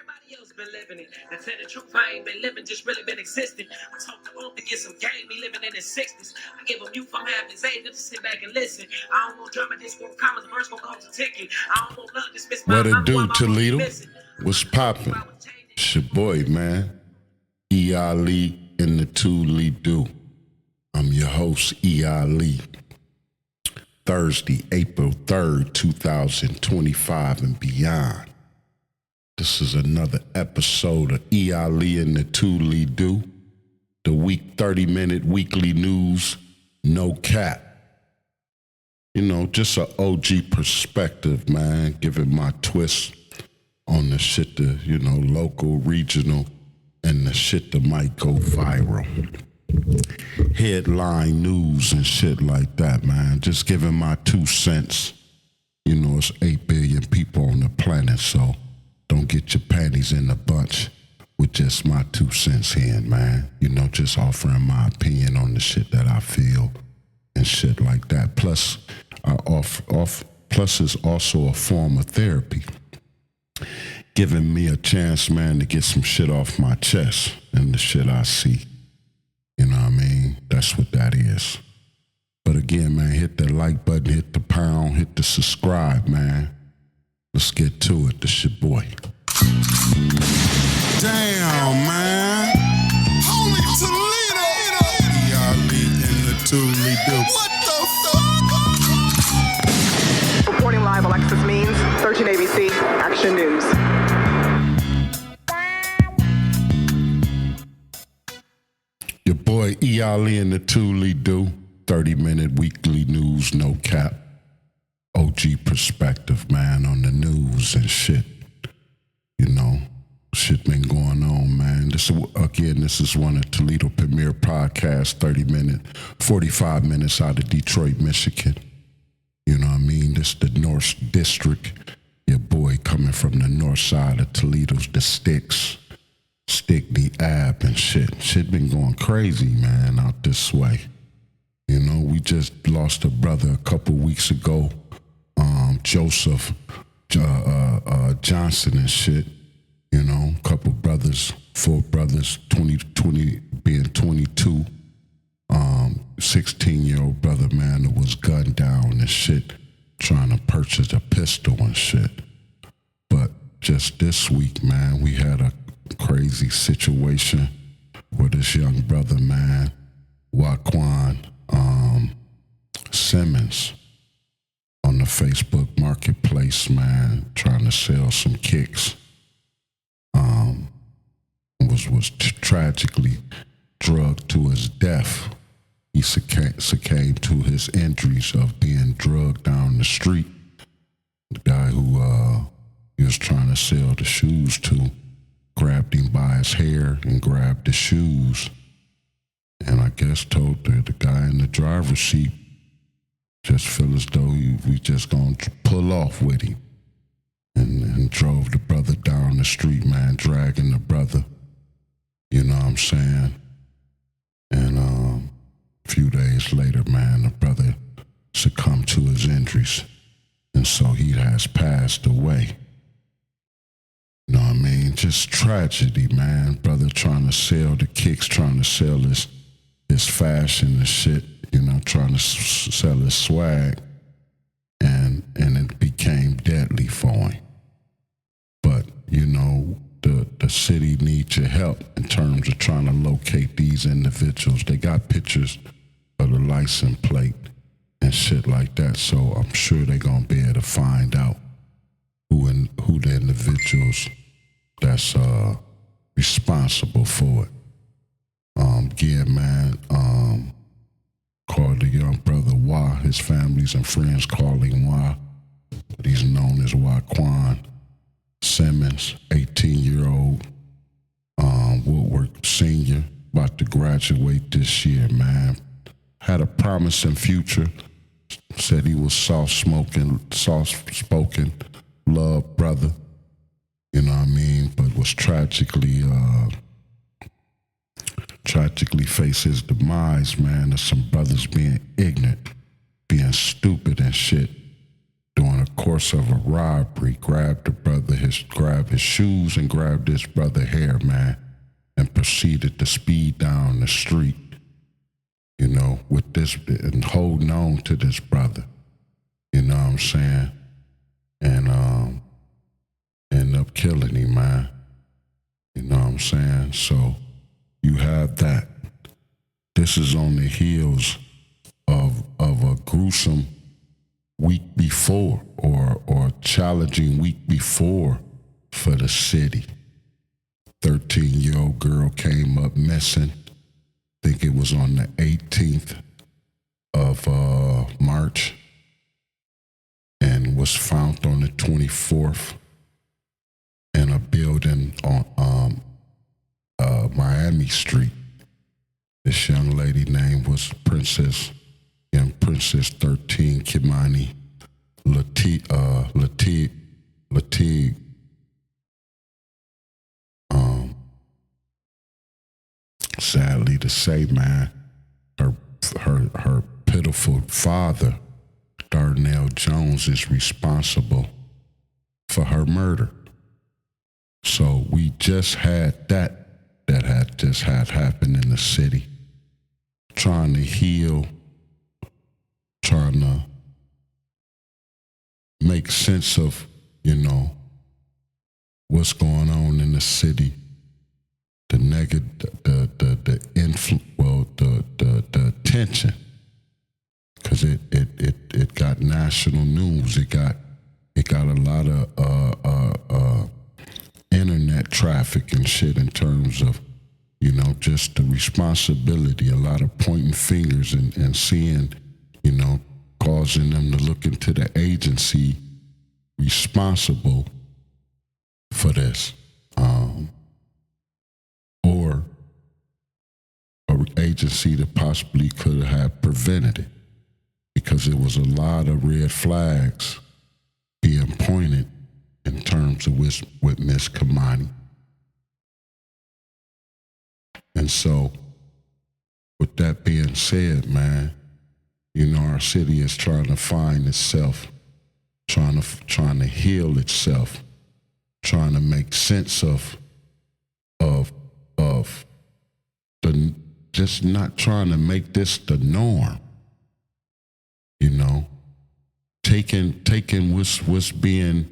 Everybody else been living it. To tell the truth, I ain't been living, just really been existing. I talk to Unc to get some game, me living in his 60s. I give him youth, I'm half his age, just to sit back and listen. I don't want drama, this won't commas, verse gon' cost a ticket. I don't want nothing, just miss my What it mama do, while my Toledo? missing. What's poppin'? It's your boy, man. E.Ali in the ToLe'Do. I'm your host, E.Ali. Thursday, April 3rd, 2025 and beyond. This is another episode of E.Ali in the ToLe'Do. The week 30-minute weekly news, no cap. You know, just an OG perspective, man, giving my twist on the shit that, you know, local, regional, and the shit that might go viral. Headline news and shit like that, man. Just giving my 2 cents. You know, it's 8 billion people on the planet, so don't get your panties in a bunch with just my 2 cents here, man. You know, just offering my opinion on the shit that I feel and shit like that. Plus, plus is also a form of therapy. Giving me a chance, man, to get some shit off my chest and the shit I see. You know what I mean? That's what that is. But again, man, hit the like button, hit the pound, hit the subscribe, man. Let's get to it. This your boy. Damn, man. Holy Toledo! E.Ali in the ToLe'Do. What the fuck? Reporting live, Alexis Means, 13 ABC, Action News. Your boy E.Ali in the ToLe'Do. 30-minute weekly news, no cap. OG perspective, man, on the news and shit. You know, shit been going on, man. This is one of Toledo premier podcasts, 45 minutes out of Detroit, Michigan. You know what I mean? This the North District. Your boy coming from the north side of Toledo's the Sticks. Stickney Ave and shit. Shit been going crazy, man, out this way. You know, we just lost a brother a couple weeks ago, Joseph Johnson and shit. You know, couple brothers, 4 brothers, 20 being 22. 16-year-old brother, man, that was gunned down and shit, trying to purchase a pistol and shit. But just this week, man, we had a crazy situation with this young brother, man, Waquan Simmons, on the Facebook marketplace, man, trying to sell some kicks. Was tragically drugged to his death. He succumbed to his injuries of being drugged down the street. The guy who he was trying to sell the shoes to grabbed him by his hair and grabbed the shoes, and I guess told the guy in the driver's seat, just feel as though we just gonna pull off with him, and drove the brother down the street, man, dragging the brother. You know what I'm saying? And a few days later, man, the brother succumbed to his injuries, and so he has passed away. You know what I mean? Just tragedy, man. Brother trying to sell the kicks, trying to sell his fashion and shit, you know, trying to sell his swag, and it became deadly for him. But, you know, the city needs your help in terms of trying to locate these individuals. They got pictures of the license plate and shit like that, so I'm sure they're going to be able to find out who the individuals that's responsible for it. Again, man, called the young brother Y. His families and friends call him Y, but he's known as Waquan Simmons, 18-year-old Woodward senior, about to graduate this year, man. Had a promising future. Said he was soft-spoken, love brother. You know what I mean? But was tragically faced his demise, man, of some brothers being ignorant, being stupid and shit during a course of a robbery, grabbed his shoes and grabbed his brother hair, man, and proceeded to speed down the street, you know, with this and holding on to this brother, you know what I'm saying? And end up killing him, man. You know what I'm saying? So you have that. This is on the heels of a gruesome week before or challenging week before for the city. 13-year-old girl came up missing. I think it was on the 18th of March and was found on the 24th in a building on Miami Street. This young lady name was Princess 13 Kimani Latig. Sadly to say, man, her pitiful father, Darnell Jones, is responsible for her murder. So we just had that had just had happened in the city. Trying to heal, trying to make sense of, you know, what's going on in the city, the negative, the attention, because it got national news. It got a lot of internet traffic and shit in terms of, you know, just the responsibility, a lot of pointing fingers and seeing, you know, causing them to look into the agency responsible for this, or an agency that possibly could have prevented it, because there was a lot of red flags being pointed in terms of with Miss Kamani. And so, with that being said, man, you know, our city is trying to find itself, trying to heal itself, trying to make sense of the, just not trying to make this the norm, you know, taking what's being,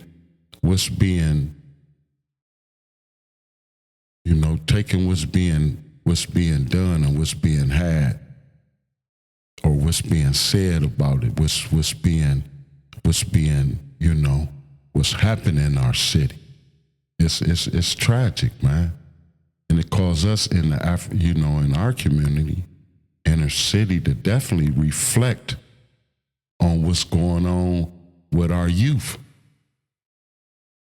you know, taking what's being done and what's being had, or what's being said about it, what's being, you know, what's happening in our city. It's tragic, man. And it calls us in in our community, inner city, to definitely reflect on what's going on with our youth.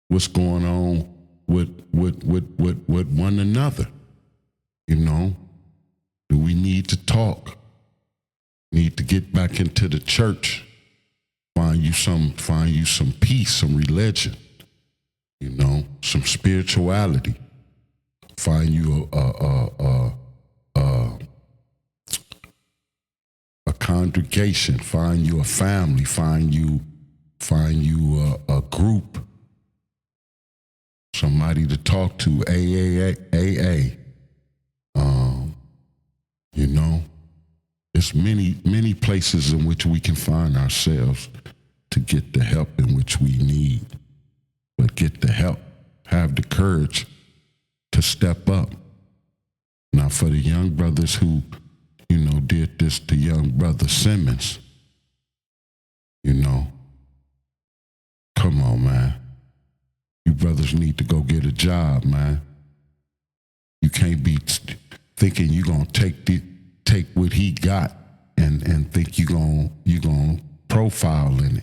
What's going on with one another. You know, do we need to talk? Need to get back into the church. Find you some peace, some religion, you know, some spirituality. Find you a congregation. Find you a family. Find you a group. Somebody to talk to. AA. You know, there's many places in which we can find ourselves to get the help in which we need. But get the help. Have the courage to step up. Now, for the young brothers who, you know, did this to young brother Simmons, you know, come on, man. You brothers need to go get a job, man. You can't be thinking you're gonna take what he got and think you're gonna profile in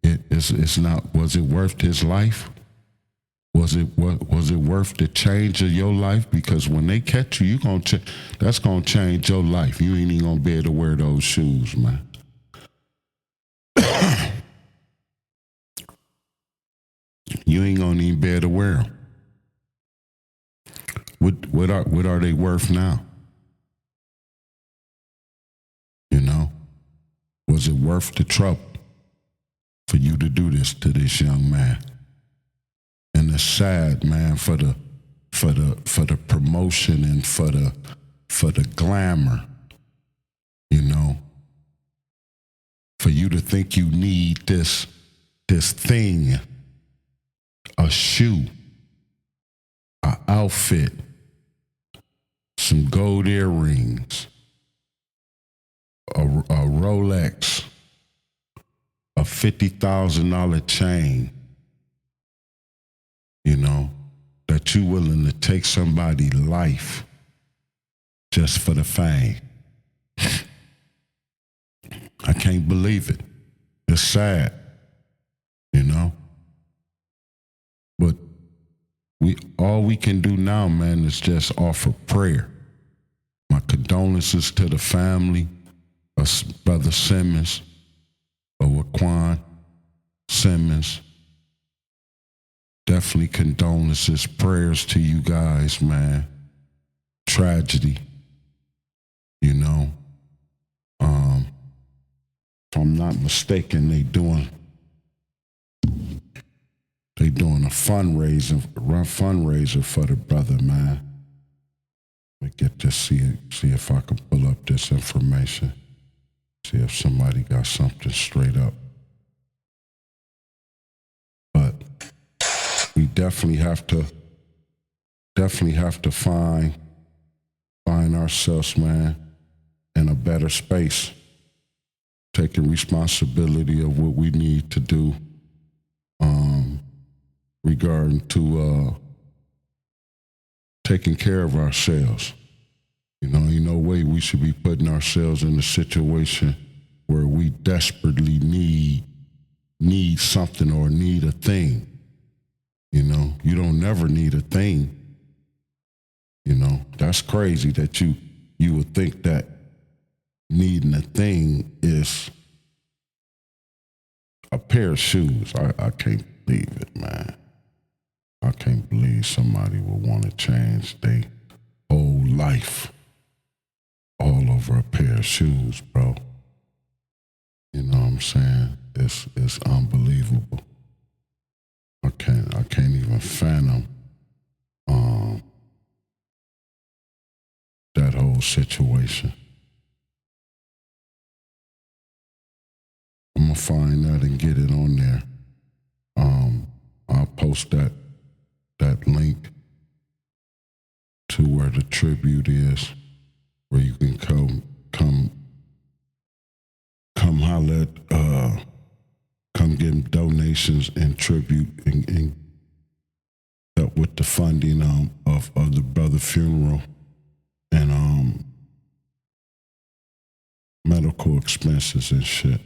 it. It's not. Was it worth his life? Was it worth the change of your life? Because when they catch you, that's gonna change your life. You ain't even gonna be able to wear those shoes, man. You ain't gonna even be able to wear them. What are they worth now? You know, was it worth the trouble for you you to do this to this young man. And it's sad, man, for the promotion and for the glamour, you know, for you to think you need this thing, a shoe, an outfit, some gold earrings, a Rolex, a $50,000 chain, you know, that you willing to take somebody's life just for the fame. I can't believe it. It's sad, you know. But all we can do now, man, is just offer prayer. My condolences to the family of Brother Simmons, of Waquan Simmons. Definitely condolences, prayers to you guys, man. Tragedy, you know. If I'm not mistaken, they doing a fundraiser for the brother, man. Let me get this, see if I can pull up this information. See if somebody got something straight up. But we definitely have to find ourselves, man, in a better space, taking responsibility of what we need to do regarding to taking care of ourselves. You know, ain't no way we should be putting ourselves in a situation where we desperately need something or need a thing. You know, you don't never need a thing. You know, that's crazy that you would think that needing a thing is a pair of shoes. I can't believe it, man. I can't believe somebody would want to change their whole life all over a pair of shoes, bro. You know what I'm saying? It's unbelievable. I can't even fathom that whole situation. I'm gonna find that and get it on there. I'll post that link to where the tribute is, where you can come holler at, come give donations and tribute and help with the funding of the brother funeral and medical expenses and shit.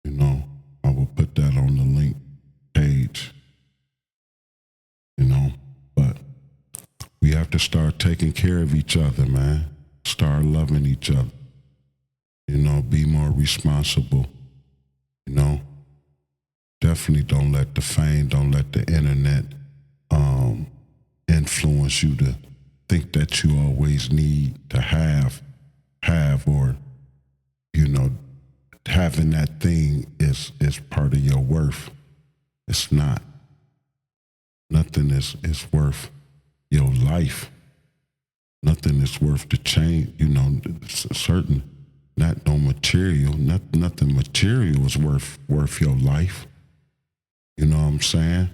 You know, I will put that on the link page. You know, but we have to start taking care of each other, man. Start loving each other. You know, be more responsible. You know, definitely don't let the fame, don't let the internet influence you to think that you always need to have, or, you know, having that thing is part of your worth. It's not. Nothing is worth your life. Nothing is worth the change. You know, certain, not no material. Nothing material is worth your life. You know what I'm saying?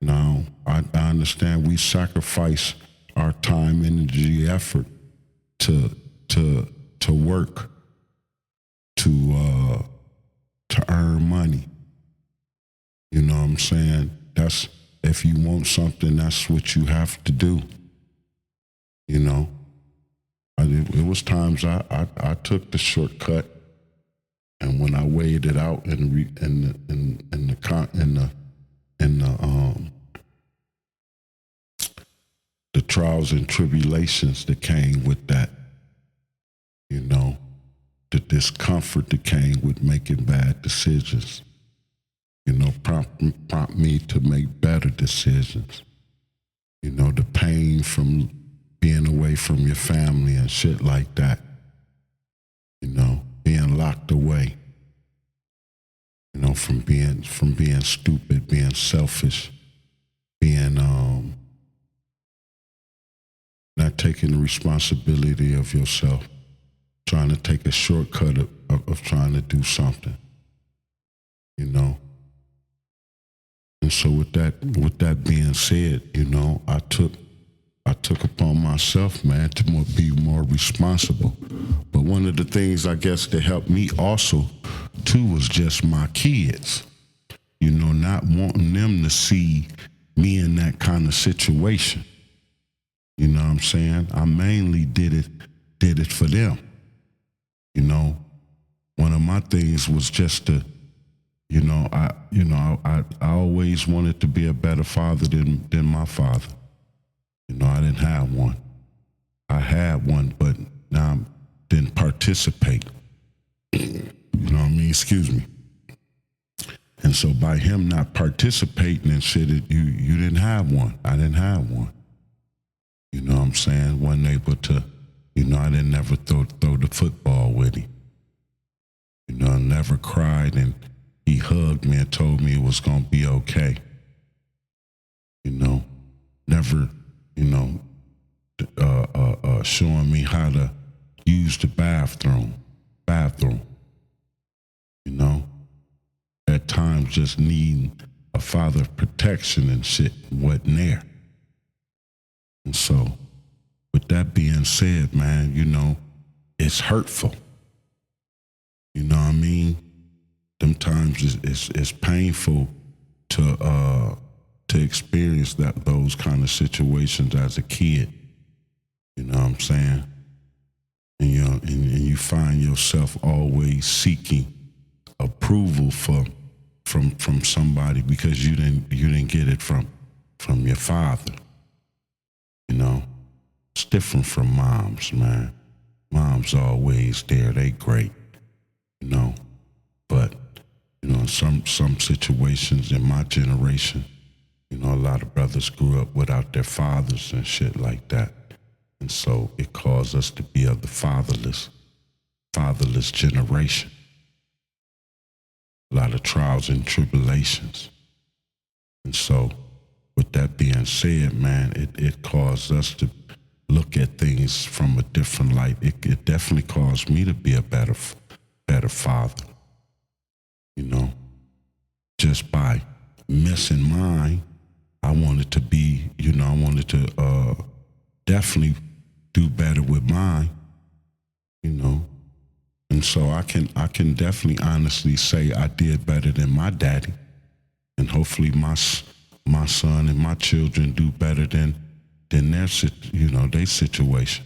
Now, I understand we sacrifice our time, energy, effort to work, to earn money. You know what I'm saying? That's, if you want something, that's what you have to do. You know, it was times I took the shortcut, and when I weighed it out the trials and tribulations that came with that, you know, the discomfort that came with making bad decisions, you know, prompt me to make better decisions. You know, the pain from being away from your family and shit like that, you know, being locked away. You know, from being stupid, being selfish, being not taking the responsibility of yourself, trying to take a shortcut of trying to do something. You know. And so with that being said, you know, I took upon myself, man, to be more responsible. But one of the things I guess that helped me also too was just my kids. You know, not wanting them to see me in that kind of situation. You know what I'm saying? I mainly did it for them. You know, one of my things was just to, I always wanted to be a better father than my father. You know, I didn't have one. I had one, but now I didn't participate. You know what I mean? Excuse me. And so by him not participating and shit, you didn't have one. I didn't have one. You know what I'm saying? Wasn't able to, you know, I didn't never throw the football with him. You know, I never cried and he hugged me and told me it was going to be okay. You know, never, you know, showing me how to use the bathroom. You know, at times just needing a father's protection and shit wasn't there. And so, with that being said, man, you know, it's hurtful. You know what I mean? Them times it's painful to experience those kind of situations as a kid. You know what I'm saying? And you find yourself always seeking approval from somebody because you didn't get it from your father. You know, it's different from moms, man. Mom's always there. They great. You know, but you know, in some situations in my generation, you know, a lot of brothers grew up without their fathers and shit like that. And so it caused us to be of the fatherless generation. A lot of trials and tribulations. And so with that being said, man, it caused us to look at things from a different light. It definitely caused me to be a better father. You know, just by missing mine, I wanted to be, you know, I wanted to definitely do better with mine, you know. And so I can definitely honestly say I did better than my daddy. And hopefully my son and my children do better than their situation.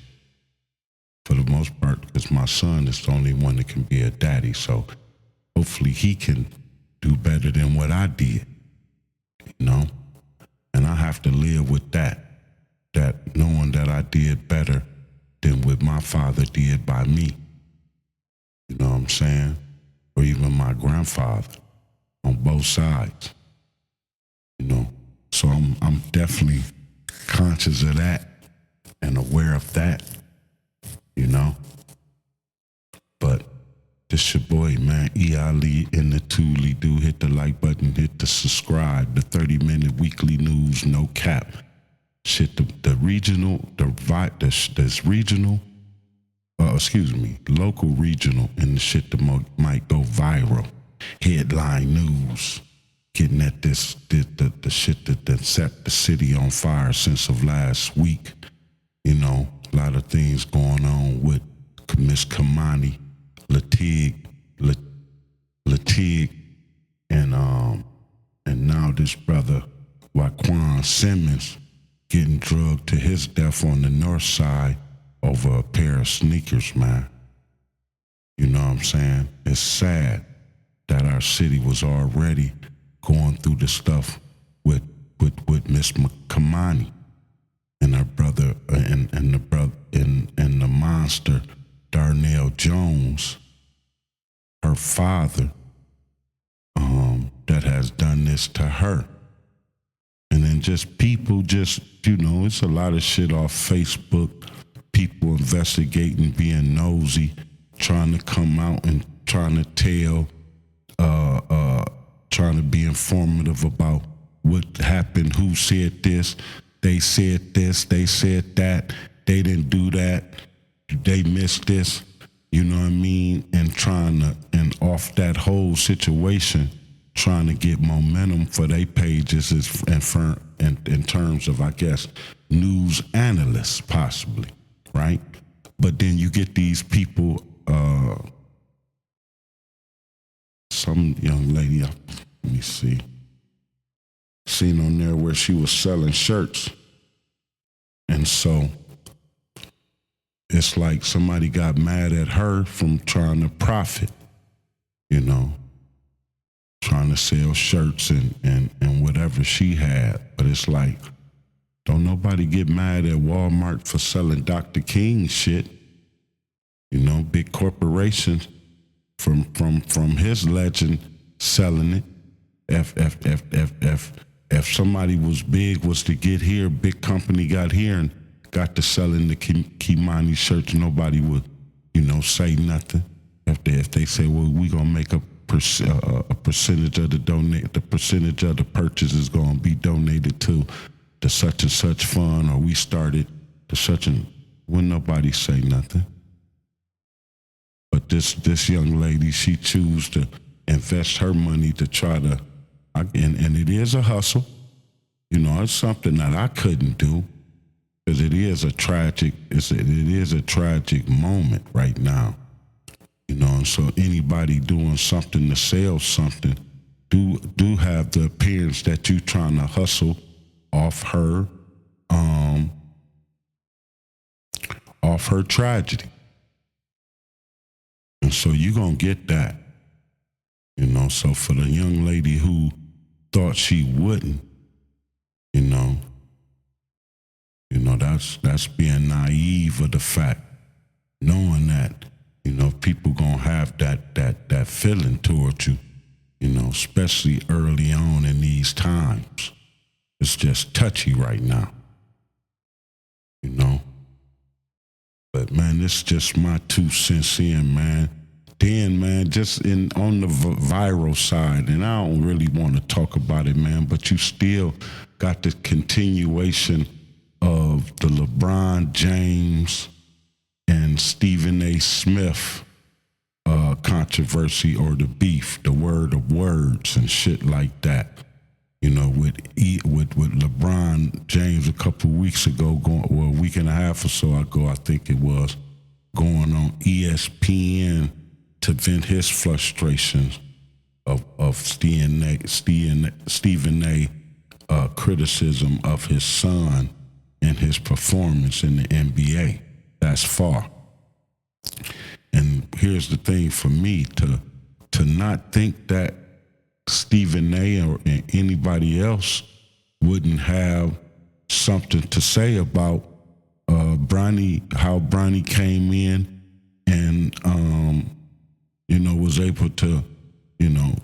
For the most part, because my son is the only one that can be a daddy. So hopefully he can do better than what I did, you know? And I have to live with that knowing that I did better than what my father did by me. You know what I'm saying? Or even my grandfather on both sides. You know? So I'm definitely conscious of that and aware of that, you know? But this your boy, man, E.Ali in the ToLe'Do. Hit the like button, hit the subscribe. The 30-minute weekly news, no cap. Shit, the local regional, and the shit that might go viral. Headline news. Getting at the shit that set the city on fire since of last week. You know, a lot of things going on with Miss Kamani, Latig, and now this brother Waquan Simmons getting drugged to his death on the north side over a pair of sneakers, man. You know what I'm saying? It's sad that our city was already going through the stuff with Miss Kamani and her brother and the monster Darnell Jones, her father, that has done this to her. And then just people you know, it's a lot of shit off Facebook, people investigating, being nosy, trying to come out and trying to tell trying to be informative about what happened, who said this, they said that, they didn't do that, they missed this, you know what I mean? And trying to, and off that whole situation, trying to get momentum for their pages is in terms of, I guess, news analysts possibly, right? But then you get these people, some young lady, let me see, seen on there where she was selling shirts. And so it's like somebody got mad at her from trying to profit, you know, trying to sell shirts and whatever she had. But it's like, don't nobody get mad at Walmart for selling Dr. King shit. You know, big corporations from his legend selling it. If somebody was big, was to get here, big company got here and got to selling the Kimani shirts, nobody would, you know, say nothing. If they say, well, we gonna make a percentage of the percentage of the purchase is gonna be donated to the such and such fund, or we started the such and, wouldn't nobody say nothing. But this young lady, she choose to invest her money to try to, and it is a hustle. You know, it's something that I couldn't do because it is a tragic moment right now. You know, and so anybody doing something to sell something do have the appearance that you trying to hustle off her tragedy. And so you gonna get that. You know, so for the young lady who thought she wouldn't, you know, that's being naive of the fact, knowing that, you know, people gonna have that feeling towards you, you know, especially early on in these times. It's just touchy right now, you know. But man, this is just my 2 cents in, man. Then, man, just on the viral side, and I don't really want to talk about it, man, but you still got the continuation of the LeBron James and Stephen A. Smith controversy, or the beef, the word of words and shit like that. You know, with LeBron James a couple of weeks ago, a week and a half or so ago, I think it was, going on ESPN to vent his frustrations of Stephen A. Criticism of his son and his performance in the NBA. That's far. And here's the thing for me, to not think that Stephen A. or anybody else wouldn't have something to say about how Bronny came in and you know, was able to, you know,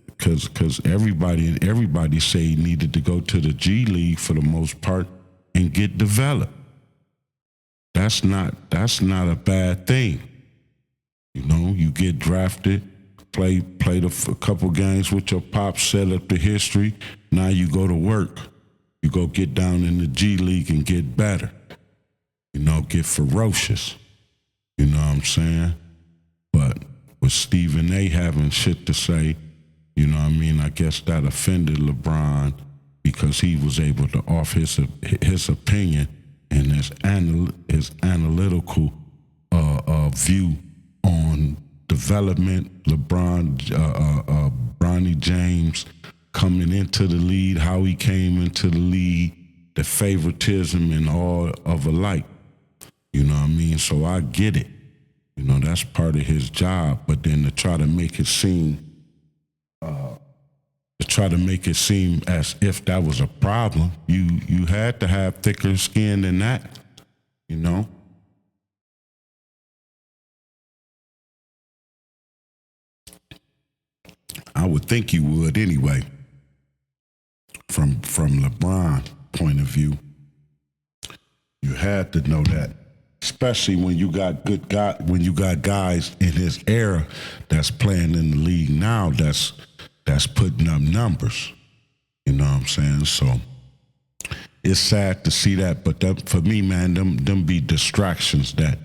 because everybody say he needed to go to the G League for the most part and get developed. That's not a bad thing. You know, you get drafted, play a couple games with your pops, set up the history. Now you go to work. You go get down in the G League and get better. You know, get ferocious. You know what I'm saying? But with Stephen A. having shit to say, you know what I mean, I guess that offended LeBron because he was able to offer his opinion and his analytical view on development, Bronny James coming into the league, how he came into the league, the favoritism and all of alike. You know what I mean? So I get it. You know, that's part of his job. But then to try to make it seem as if that was a problem, you had to have thicker skin than that, you know? I would think you would anyway, from LeBron's point of view. You had to know that, especially when you got guys in his era that's playing in the league now that's that's putting up numbers. You know what I'm saying? So it's sad to see that, but that, for me, man, them be distractions that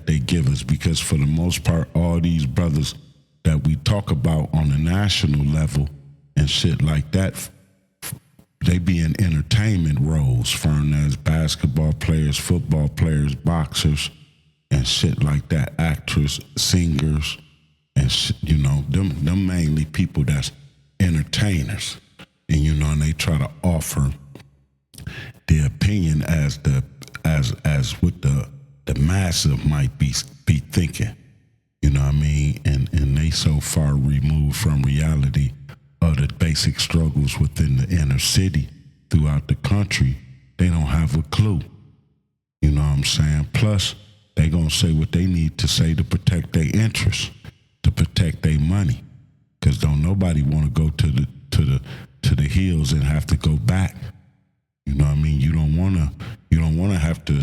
they give us, because for the most part, all these brothers that we talk about on the national level and shit like that, they be in entertainment roles, foreign as basketball players, football players, boxers, and shit like that, actors, singers, and you know, them mainly people that's entertainers, and you know, and they try to offer their opinion as what the massive might be thinking. You know what I mean? And they so far removed from reality of the basic struggles within the inner city throughout the country, they don't have a clue. You know what I'm saying? Plus, they gonna say what they need to say to protect their interests, to protect their money. Cause don't nobody wanna go to the hills and have to go back. You know what I mean? You don't wanna have to,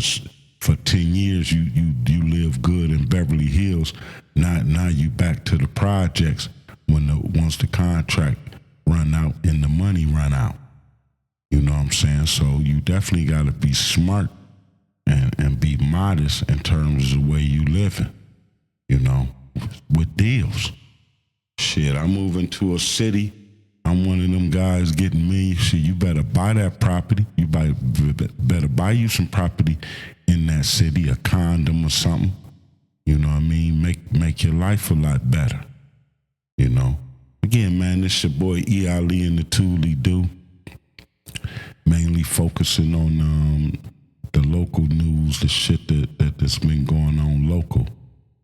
for 10 years you live good in Beverly Hills. Now you back to the projects once the contract run out and the money run out. You know what I'm saying? So you definitely gotta be smart and be modest in terms of the way you living, you know, with deals. Shit, I'm moving to a city. I'm one of them guys getting millions. Shit, you better buy that property. You better buy you some property in that city, a condom or something. You know what I mean? Make your life a lot better. You know? Again, man, this your boy E.Ali and the ToLe'Do. Mainly focusing on the local news, the shit that's been going on local.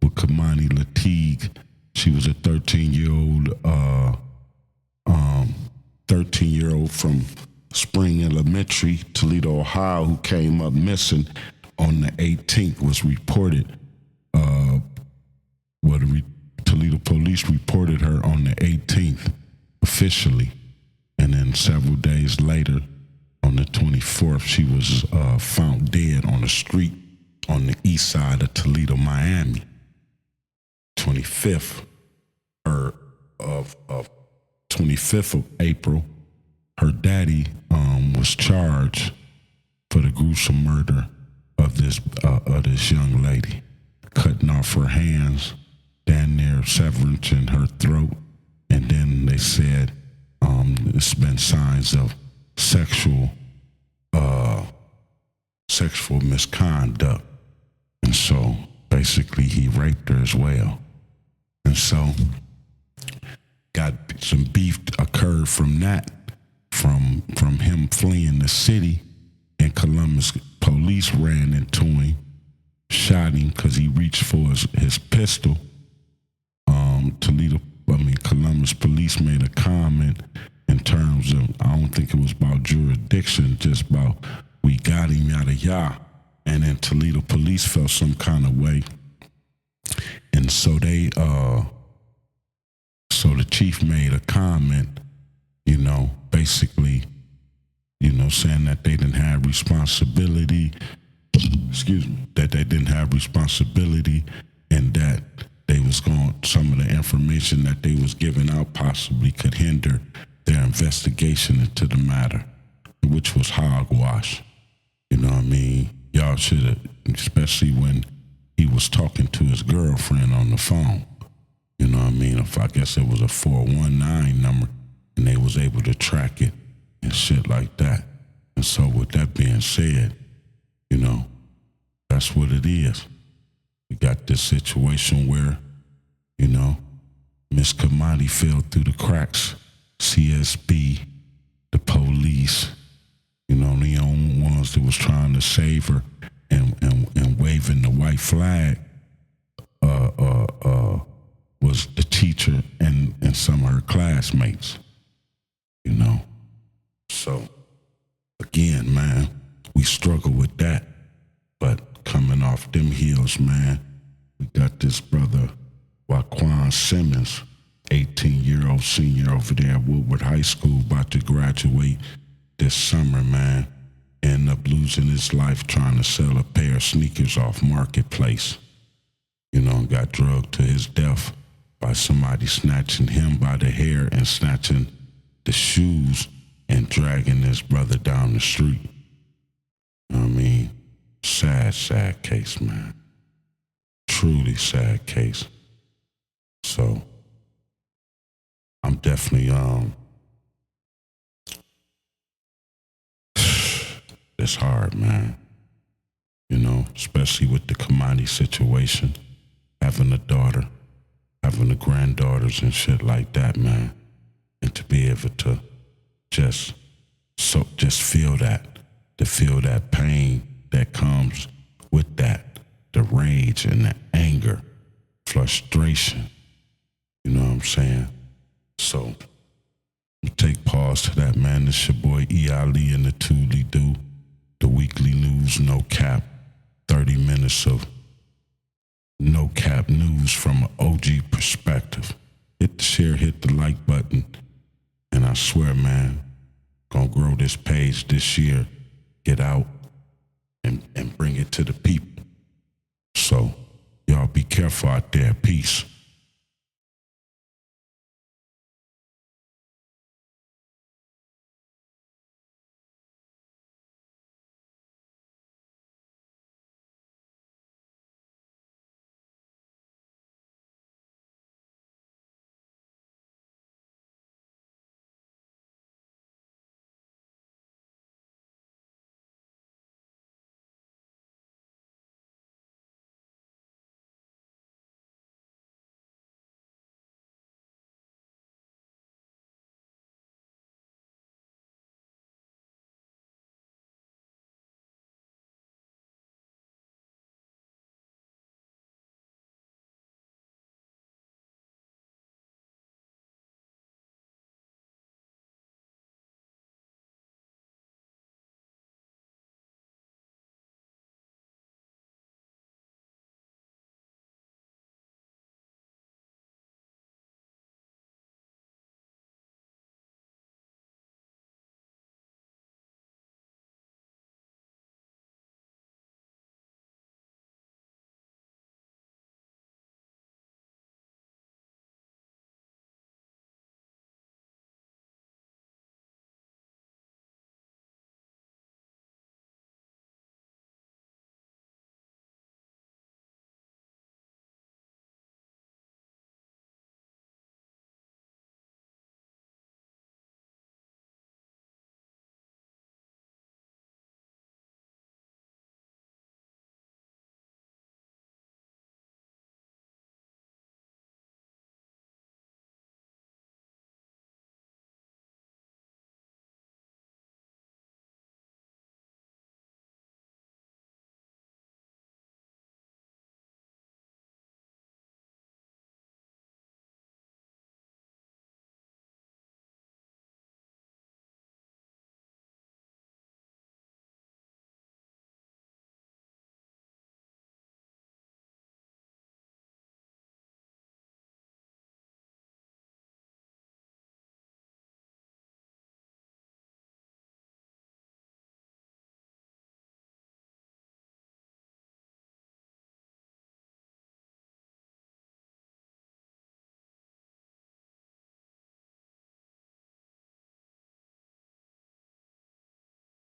With Kamani Lateague. She was a 13-year-old from Spring Elementary, Toledo, Ohio, who came up missing on the 18th, was reported. The Toledo police reported her on the 18th officially, and then several days later, on the 24th, she was found dead on a street on the east side of Toledo, Miami. 25th of April, her daddy was charged for the gruesome murder of this young lady, cutting off her hands, down there, severance in her throat, and then they said it's been signs of sexual misconduct, and so basically he raped her as well. And so got some beef occurred from that, from him fleeing the city, and Columbus police ran into him, shot him because he reached for his pistol. Columbus police made a comment in terms of, I don't think it was about jurisdiction, just about we got him, yada yada. And then Toledo police felt some kind of way. And so the chief made a comment, you know, basically, you know, saying that they didn't have responsibility, that they didn't have responsibility, and that they was some of the information that they was giving out possibly could hinder their investigation into the matter, which was hogwash. You know what I mean? Y'all should have, especially when he was talking to his girlfriend on the phone. You know what I mean? I guess it was a 419 number, and they was able to track it and shit like that. And so with that being said, you know, that's what it is. We got this situation where, you know, Miss Kamani fell through the cracks. CSB, the police, you know, the only ones that was trying to save her and waving the white flag was the teacher and some of her classmates, you know. So, again, man, we struggle with that. But coming off them heels, man, we got this brother, Waquan Simmons, 18-year-old senior over there at Woodward High School, about to graduate this summer, man. Ended up losing his life trying to sell a pair of sneakers off Marketplace. You know, got drugged to his death by somebody snatching him by the hair and snatching the shoes and dragging his brother down the street. I mean, sad case, man. Truly sad case. So, I'm definitely, it's hard, man. You know, especially with the Kamani situation, having a daughter, having the granddaughters and shit like that, man. And to be able to just feel that, to feel that pain that comes with that, the rage and the anger, frustration. You know what I'm saying? So, take pause to that, man. This your boy E.Ali and the ToLe'Do, the weekly news, no cap, 30 minutes of no cap news from an OG perspective. Hit the share, hit the like button, and I swear, man, gonna grow this page this year, get out and bring it to the people. So, y'all be careful out there. Peace.